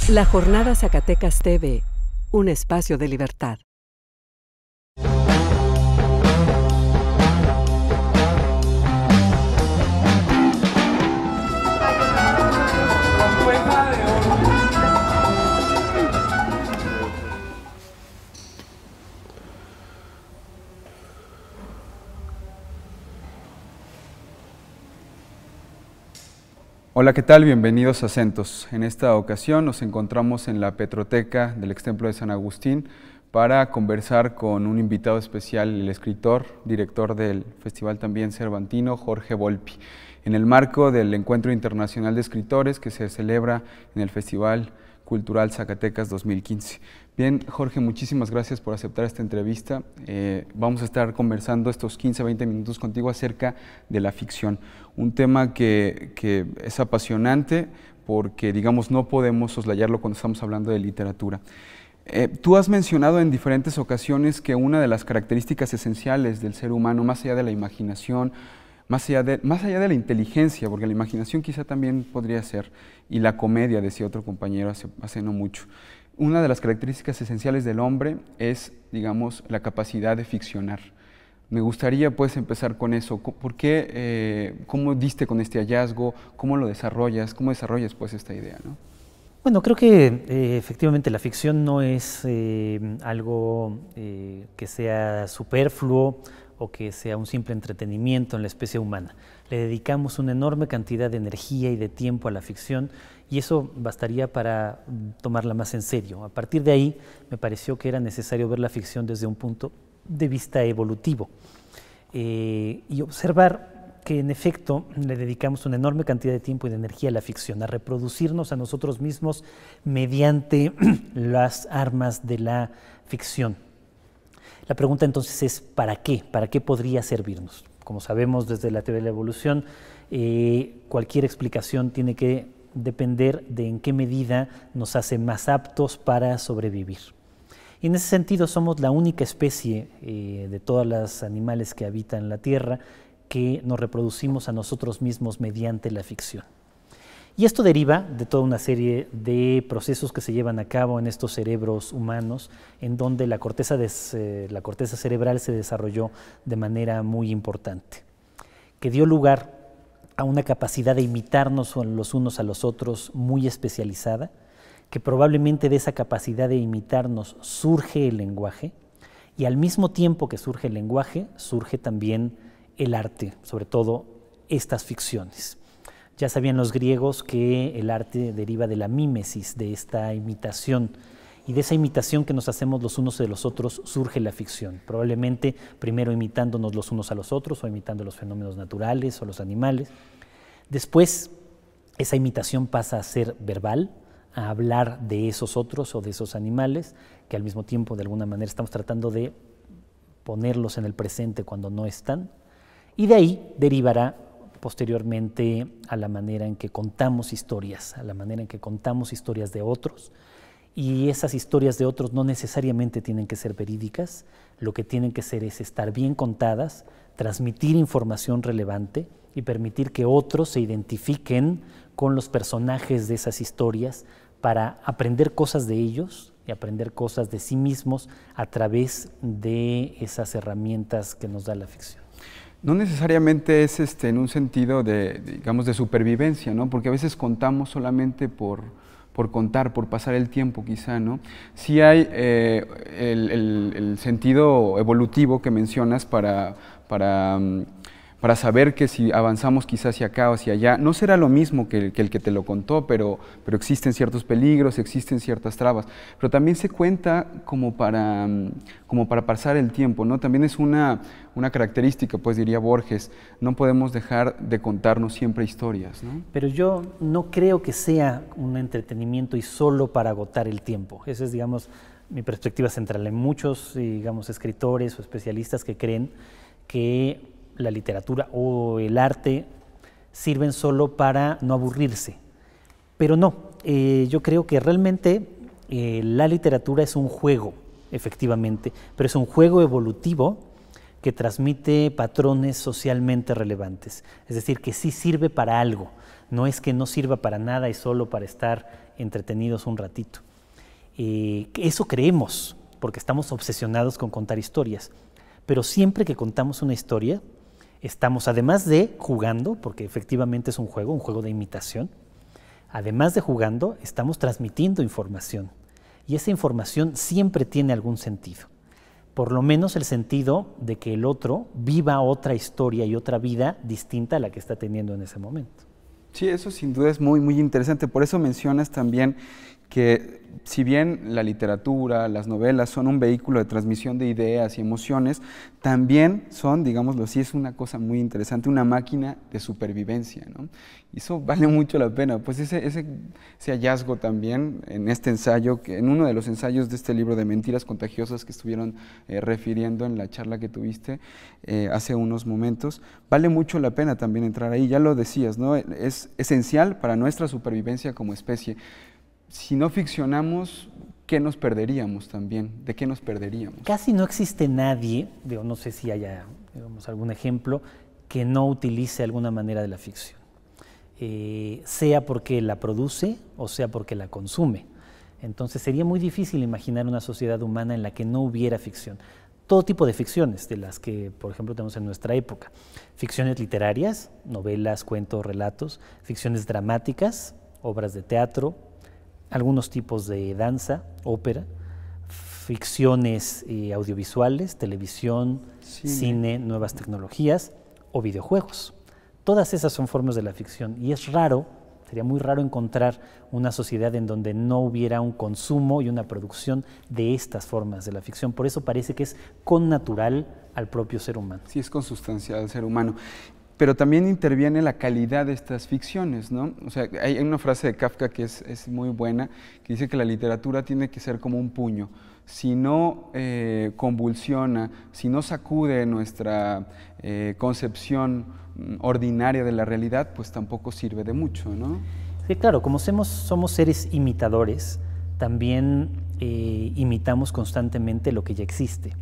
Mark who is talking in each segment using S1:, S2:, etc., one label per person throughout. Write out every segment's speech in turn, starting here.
S1: La Jornada Zacatecas TV, un espacio de libertad.
S2: Hola, ¿qué tal? Bienvenidos a Centos. En esta ocasión nos encontramos en la Petroteca del Extemplo de San Agustín para conversar con un invitado especial, el escritor, director del Festival también Cervantino, Jorge Volpi, en el marco del Encuentro Internacional de Escritores que se celebra en el Festival Cultural Zacatecas 2015. Bien, Jorge, muchísimas gracias por aceptar esta entrevista. Vamos a estar conversando estos 15-20 minutos contigo acerca de la ficción, un tema que es apasionante porque, digamos, no podemos soslayarlo cuando estamos hablando de literatura. Tú has mencionado en diferentes ocasiones que una de las características esenciales del ser humano, más allá de la imaginación, más allá de la inteligencia, porque la imaginación quizá también podría ser, y la comedia, decía otro compañero hace no mucho, una de las características esenciales del hombre es, digamos, la capacidad de ficcionar. Me gustaría pues empezar con eso. ¿Por qué, cómo diste con este hallazgo? ¿Cómo lo desarrollas? ¿Cómo desarrollas pues esta idea, ¿no?
S3: Bueno, creo que efectivamente la ficción no es algo que sea superfluo o que sea un simple entretenimiento en la especie humana. Le dedicamos una enorme cantidad de energía y de tiempo a la ficción y eso bastaría para tomarla más en serio. A partir de ahí me pareció que era necesario ver la ficción desde un punto de vista evolutivo y observar que en efecto le dedicamos una enorme cantidad de tiempo y de energía a la ficción, a reproducirnos a nosotros mismos mediante las armas de la ficción. La pregunta entonces es ¿para qué? ¿Para qué podría servirnos? Como sabemos desde la teoría de la evolución, cualquier explicación tiene que depender de en qué medida nos hace más aptos para sobrevivir. Y en ese sentido somos la única especie de todos los animales que habitan la Tierra que nos reproducimos a nosotros mismos mediante la ficción. Y esto deriva de toda una serie de procesos que se llevan a cabo en estos cerebros humanos, en donde la corteza cerebral se desarrolló de manera muy importante, que dio lugar a una capacidad de imitarnos los unos a los otros muy especializada, que probablemente de esa capacidad de imitarnos surge el lenguaje, y al mismo tiempo que surge el lenguaje, surge también el arte, sobre todo estas ficciones. Ya sabían los griegos que el arte deriva de la mímesis, de esta imitación, y de esa imitación que nos hacemos los unos de los otros surge la ficción, probablemente primero imitándonos los unos a los otros o imitando los fenómenos naturales o los animales. Después esa imitación pasa a ser verbal, a hablar de esos otros o de esos animales, que al mismo tiempo de alguna manera estamos tratando de ponerlos en el presente cuando no están, y de ahí derivará posteriormente a la manera en que contamos historias, a la manera en que contamos historias de otros, y esas historias de otros no necesariamente tienen que ser verídicas, lo que tienen que ser es estar bien contadas, transmitir información relevante y permitir que otros se identifiquen con los personajes de esas historias para aprender cosas de ellos y aprender cosas de sí mismos a través de esas herramientas que nos da la ficción.
S2: No necesariamente es en un sentido de, digamos, de supervivencia, ¿no? Porque a veces contamos solamente por contar, por pasar el tiempo quizá, ¿no? Sí hay el sentido evolutivo que mencionas para saber que si avanzamos quizás hacia acá o hacia allá, no será lo mismo que el que te lo contó, pero existen ciertos peligros, existen ciertas trabas, pero también se cuenta como para pasar el tiempo, ¿no? También es una característica, pues diría Borges, no podemos dejar de contarnos siempre historias, ¿no?
S3: Pero yo no creo que sea un entretenimiento y solo para agotar el tiempo. Esa es, digamos, mi perspectiva central. Hay muchos, digamos, escritores o especialistas que creen que la literatura o el arte sirven solo para no aburrirse, pero no, yo creo que realmente la literatura es un juego, efectivamente, pero es un juego evolutivo que transmite patrones socialmente relevantes, es decir, que sí sirve para algo. No es que no sirva para nada y solo para estar entretenidos un ratito. Eso creemos, porque estamos obsesionados con contar historias. Pero siempre que contamos una historia, estamos, además de jugando, porque efectivamente es un juego de imitación, además de jugando, estamos transmitiendo información. Y esa información siempre tiene algún sentido. Por lo menos el sentido de que el otro viva otra historia y otra vida distinta a la que está teniendo en ese momento.
S2: Sí, eso sin duda es muy, muy interesante. Por eso mencionas también que si bien la literatura, las novelas son un vehículo de transmisión de ideas y emociones, también son, digámoslo así, es una cosa muy interesante, una máquina de supervivencia, ¿no? Y eso vale mucho la pena. Pues ese hallazgo también en este ensayo, en uno de los ensayos de este libro de Mentiras Contagiosas que estuvieron refiriendo en la charla que tuviste hace unos momentos, vale mucho la pena también entrar ahí. Ya lo decías, ¿no? Es esencial para nuestra supervivencia como especie. Si no ficcionamos, ¿qué nos perderíamos también? ¿De qué nos perderíamos?
S3: Casi no existe nadie, no sé si haya algún ejemplo, que no utilice alguna manera de la ficción. Sea porque la produce o sea porque la consume. Entonces sería muy difícil imaginar una sociedad humana en la que no hubiera ficción. Todo tipo de ficciones, de las que, por ejemplo, tenemos en nuestra época. Ficciones literarias, novelas, cuentos, relatos, ficciones dramáticas, obras de teatro, algunos tipos de danza, ópera, ficciones audiovisuales, televisión, cine, nuevas tecnologías o videojuegos. Todas esas son formas de la ficción y es raro, sería muy raro encontrar una sociedad en donde no hubiera un consumo y una producción de estas formas de la ficción. Por eso parece que es connatural al propio ser humano.
S2: Sí, es consustancial al ser humano. Pero también interviene la calidad de estas ficciones, ¿no? O sea, hay una frase de Kafka que es muy buena, que dice que la literatura tiene que ser como un puño. Si no convulsiona, si no sacude nuestra concepción ordinaria de la realidad, pues tampoco sirve de mucho, ¿no?
S3: Sí, claro, como somos seres imitadores, también imitamos constantemente lo que ya existe.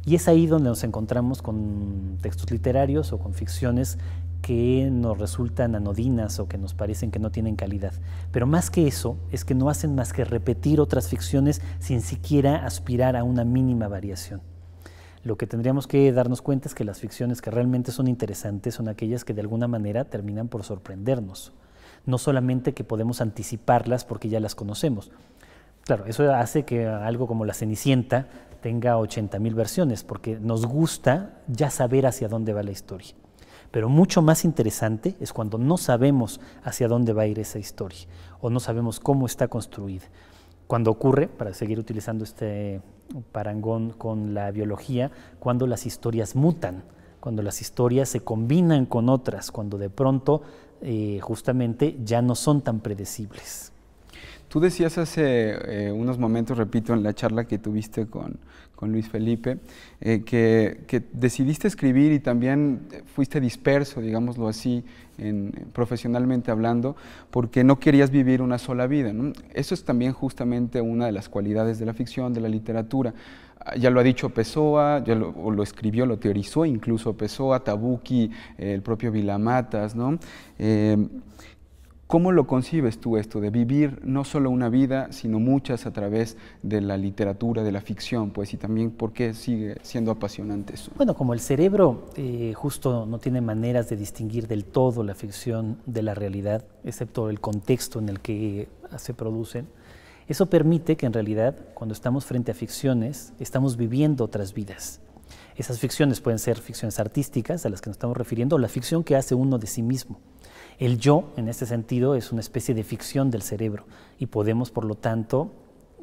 S3: Y es ahí donde nos encontramos con textos literarios o con ficciones que nos resultan anodinas o que nos parecen que no tienen calidad. Pero más que eso, es que no hacen más que repetir otras ficciones sin siquiera aspirar a una mínima variación. Lo que tendríamos que darnos cuenta es que las ficciones que realmente son interesantes son aquellas que de alguna manera terminan por sorprendernos. No solamente que podemos anticiparlas porque ya las conocemos. Claro, eso hace que algo como La Cenicienta tenga 80,000 versiones, porque nos gusta ya saber hacia dónde va la historia. Pero mucho más interesante es cuando no sabemos hacia dónde va a ir esa historia, o no sabemos cómo está construida. Cuando ocurre, para seguir utilizando este parangón con la biología, cuando las historias mutan, cuando las historias se combinan con otras, cuando de pronto justamente ya no son tan predecibles.
S2: Tú decías hace unos momentos, repito, en la charla que tuviste con Luis Felipe, que decidiste escribir y también fuiste disperso, digámoslo así, profesionalmente hablando, porque no querías vivir una sola vida, ¿no? Eso es también justamente una de las cualidades de la ficción, de la literatura. Ya lo ha dicho Pessoa, lo escribió, lo teorizó incluso Pessoa, Tabucchi, el propio Vilamatas, ¿no? ¿Cómo lo concibes tú esto de vivir no solo una vida, sino muchas a través de la literatura, de la ficción, pues, y también por qué sigue siendo apasionante eso?
S3: Bueno, como el cerebro justo no tiene maneras de distinguir del todo la ficción de la realidad, excepto el contexto en el que se producen, eso permite que en realidad cuando estamos frente a ficciones estamos viviendo otras vidas. Esas ficciones pueden ser ficciones artísticas a las que nos estamos refiriendo o la ficción que hace uno de sí mismo. El yo, en este sentido, es una especie de ficción del cerebro y podemos, por lo tanto,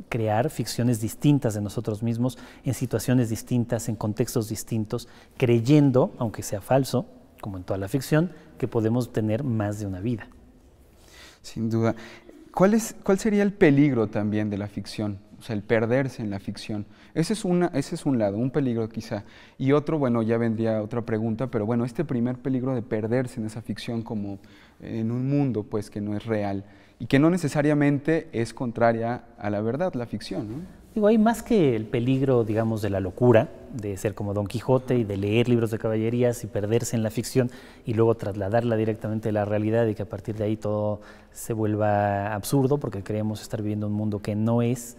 S3: crear ficciones distintas de nosotros mismos en situaciones distintas, en contextos distintos, creyendo, aunque sea falso, como en toda la ficción, que podemos tener más de una vida.
S2: Sin duda. ¿Cuál sería el peligro también de la ficción? O sea, el perderse en la ficción. Ese es un lado, un peligro quizá. Y otro, bueno, ya vendría otra pregunta, pero bueno, este primer peligro de perderse en esa ficción como en un mundo pues que no es real y que no necesariamente es contraria a la verdad, la ficción, ¿no?
S3: Digo, hay más que el peligro, digamos, de la locura, de ser como Don Quijote y de leer libros de caballerías y perderse en la ficción y luego trasladarla directamente a la realidad y que a partir de ahí todo se vuelva absurdo porque creemos estar viviendo un mundo que no es,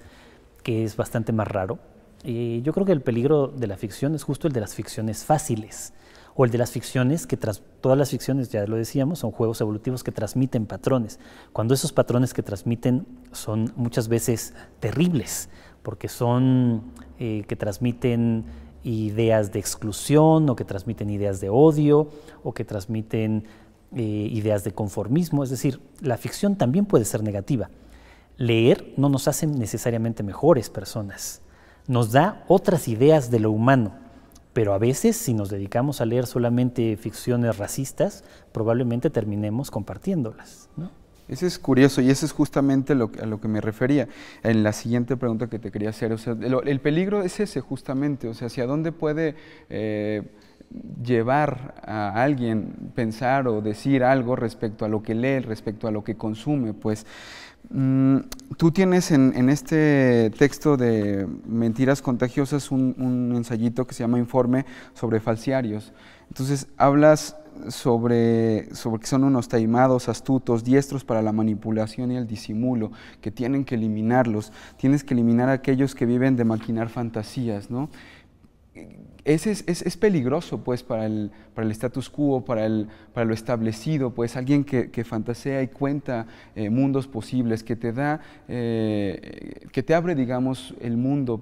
S3: que es bastante más raro. Y yo creo que el peligro de la ficción es justo el de las ficciones fáciles o el de las ficciones que todas las ficciones, ya lo decíamos, son juegos evolutivos que transmiten patrones. Cuando esos patrones que transmiten son muchas veces terribles, porque son que transmiten ideas de exclusión o que transmiten ideas de odio o que transmiten ideas de conformismo. Es decir, la ficción también puede ser negativa. Leer no nos hace necesariamente mejores personas, nos da otras ideas de lo humano, pero a veces si nos dedicamos a leer solamente ficciones racistas, probablemente terminemos compartiéndolas, ¿no?
S2: Eso es curioso y eso es justamente a lo que me refería en la siguiente pregunta que te quería hacer. O sea, el peligro es ese justamente, o sea, hacia dónde puede llevar a alguien pensar o decir algo respecto a lo que lee, respecto a lo que consume. Pues tú tienes en este texto de Mentiras Contagiosas un ensayito que se llama Informe sobre falsiarios. Entonces hablas sobre que son unos taimados, astutos, diestros para la manipulación y el disimulo, que tienen que eliminarlos, tienes que eliminar a aquellos que viven de maquinar fantasías, ¿no? Es peligroso, pues, para el status quo, para lo establecido, pues, alguien que fantasea y cuenta mundos posibles, que te abre, digamos, el mundo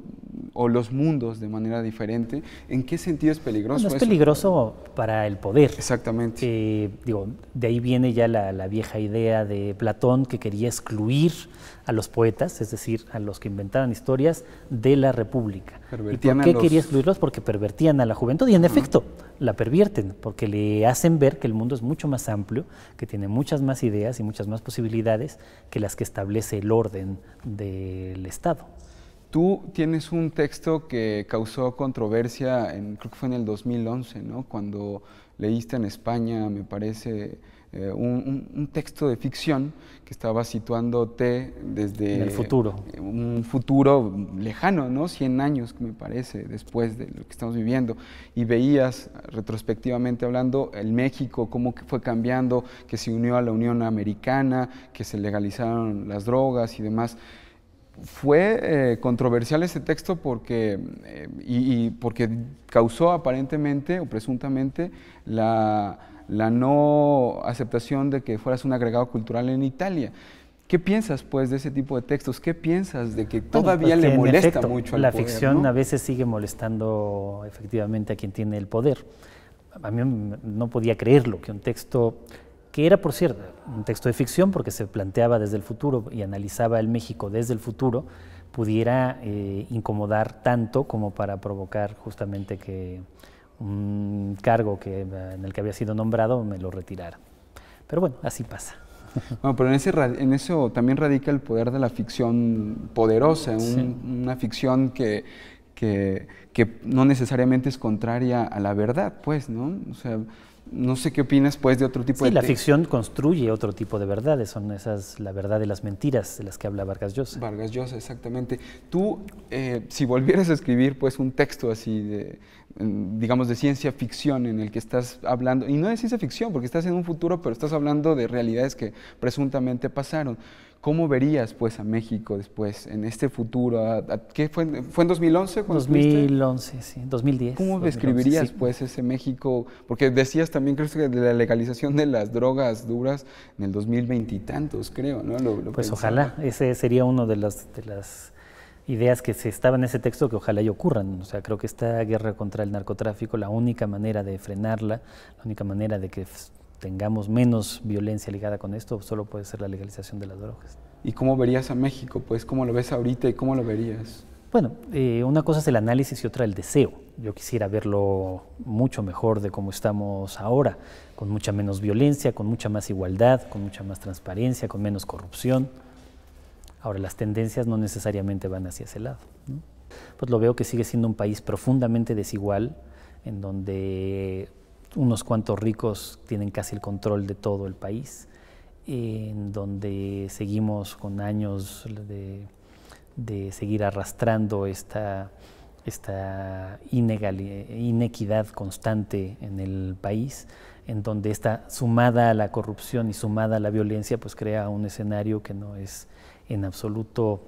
S2: o los mundos de manera diferente. ¿En qué sentido es peligroso?
S3: Bueno, es peligroso para el poder.
S2: Exactamente.
S3: Digo, de ahí viene ya la vieja idea de Platón, que quería excluir a los poetas, es decir, a los que inventaban historias, de la República. ¿Y por qué quería excluirlos? Porque pervertían a la juventud y en efecto la pervierten, porque le hacen ver que el mundo es mucho más amplio, que tiene muchas más ideas y muchas más posibilidades que las que establece el orden del Estado.
S2: Tú tienes un texto que causó controversia, creo que fue en el 2011, ¿no? Cuando leíste en España, me parece, un texto de ficción que estaba situándote desde
S3: el futuro.
S2: Un futuro lejano, ¿no? 100 años, me parece, después de lo que estamos viviendo. Y veías, retrospectivamente hablando, el México, cómo fue cambiando, que se unió a la Unión Americana, que se legalizaron las drogas y demás. Fue controversial ese texto porque causó aparentemente o presuntamente la no aceptación de que fueras un agregado cultural en Italia. ¿Qué piensas, pues, de ese tipo de textos? ¿Qué piensas de que todavía le molesta mucho al
S3: poder? La
S2: ¿no?
S3: ficción a veces sigue molestando efectivamente a quien tiene el poder. A mí no podía creerlo, que un texto que era, por cierto, un texto de ficción porque se planteaba desde el futuro y analizaba el México desde el futuro, pudiera incomodar tanto como para provocar justamente que un cargo en el que había sido nombrado me lo retirara. Pero bueno, así pasa.
S2: Bueno, pero en eso también radica el poder de la ficción poderosa,
S3: sí.
S2: Una ficción que no necesariamente es contraria a la verdad, pues, ¿no? O sea, no sé qué opinas, pues, de otro tipo de...
S3: Sí, la ficción construye otro tipo de verdades, son la verdad de las mentiras de las que habla Vargas Llosa.
S2: Vargas Llosa, exactamente. Tú, si volvieras a escribir, pues, un texto así digamos, de ciencia ficción en el que estás hablando, y no de ciencia ficción, porque estás en un futuro, pero estás hablando de realidades que presuntamente pasaron. ¿Cómo verías, pues, a México después, en este futuro? ¿Qué fue en 2011?
S3: 2011, sí, 2010.
S2: ¿Cómo describirías, sí, pues, ese México? Porque decías también, creo que de la legalización de las drogas duras en el 2020 y tantos, creo, ¿no?
S3: Pues ojalá, ese sería uno de las ideas que se estaba en ese texto que ojalá y ocurran. O sea, creo que esta guerra contra el narcotráfico, la única manera de frenarla, la única manera de que tengamos menos violencia ligada con esto, solo puede ser la legalización de las drogas.
S2: ¿Y cómo verías a México? Pues, ¿cómo lo ves ahorita y cómo lo verías?
S3: Bueno, una cosa es el análisis y otra el deseo. Yo quisiera verlo mucho mejor de cómo estamos ahora, con mucha menos violencia, con mucha más igualdad, con mucha más transparencia, con menos corrupción. Ahora, las tendencias no necesariamente van hacia ese lado, ¿no? Pues lo veo que sigue siendo un país profundamente desigual, en donde unos cuantos ricos tienen casi el control de todo el país, en donde seguimos con años de seguir arrastrando esta inequidad constante en el país, en donde está sumada a la corrupción y sumada a la violencia, pues crea un escenario que no es en absoluto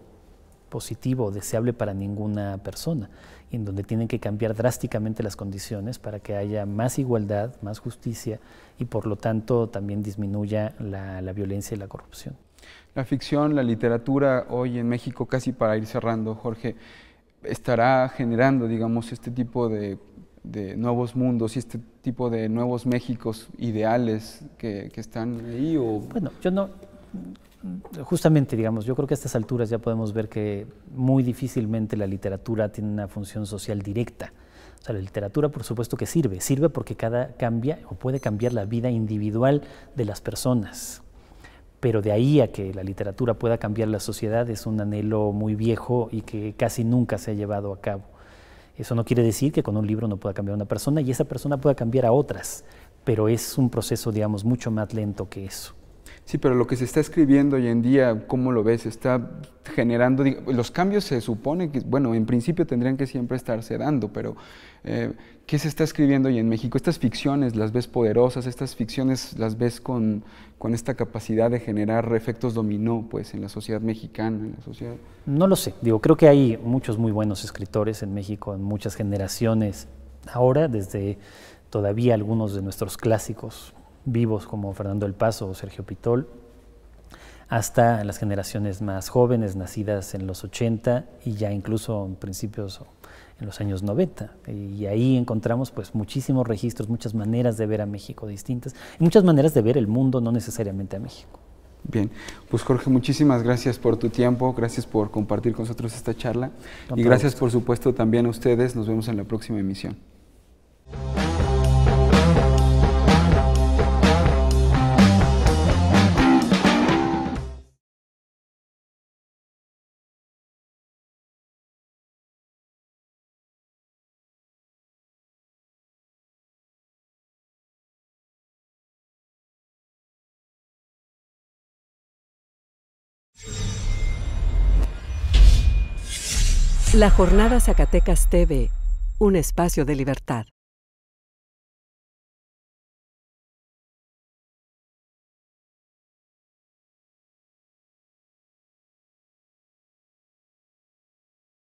S3: positivo o deseable para ninguna persona, y en donde tienen que cambiar drásticamente las condiciones para que haya más igualdad, más justicia y por lo tanto también disminuya la violencia y la corrupción.
S2: La ficción, la literatura hoy en México, casi para ir cerrando, Jorge, estará generando, digamos, este tipo de nuevos mundos y este tipo de nuevos Méxicos ideales que están ahí, ¿o?
S3: Bueno, yo no, justamente, digamos, yo creo que a estas alturas ya podemos ver que muy difícilmente la literatura tiene una función social directa. O sea, la literatura, por supuesto que sirve porque cambia o puede cambiar la vida individual de las personas. Pero de ahí a que la literatura pueda cambiar la sociedad es un anhelo muy viejo y que casi nunca se ha llevado a cabo. Eso no quiere decir que con un libro no pueda cambiar a una persona y esa persona pueda cambiar a otras, pero es un proceso, digamos, mucho más lento que eso.
S2: Sí, pero lo que se está escribiendo hoy en día, ¿cómo lo ves? Está generando, los cambios se supone que, bueno, en principio tendrían que siempre estarse dando, pero ¿qué se está escribiendo hoy en México? Estas ficciones las ves poderosas, estas ficciones las ves con esta capacidad de generar efectos dominó, pues, en la sociedad mexicana, en la sociedad.
S3: No lo sé, creo que hay muchos muy buenos escritores en México, en muchas generaciones ahora, desde todavía algunos de nuestros clásicos vivos como Fernando del Paso o Sergio Pitol, hasta las generaciones más jóvenes, nacidas en los 80 y ya incluso en principios en los años 90. Y ahí encontramos pues muchísimos registros, muchas maneras de ver a México distintas, y muchas maneras de ver el mundo, no necesariamente a México.
S2: Bien, pues Jorge, muchísimas gracias por tu tiempo, gracias por compartir con nosotros esta charla y gracias por supuesto también a ustedes, nos vemos en la próxima emisión.
S1: La Jornada Zacatecas TV, un espacio de libertad.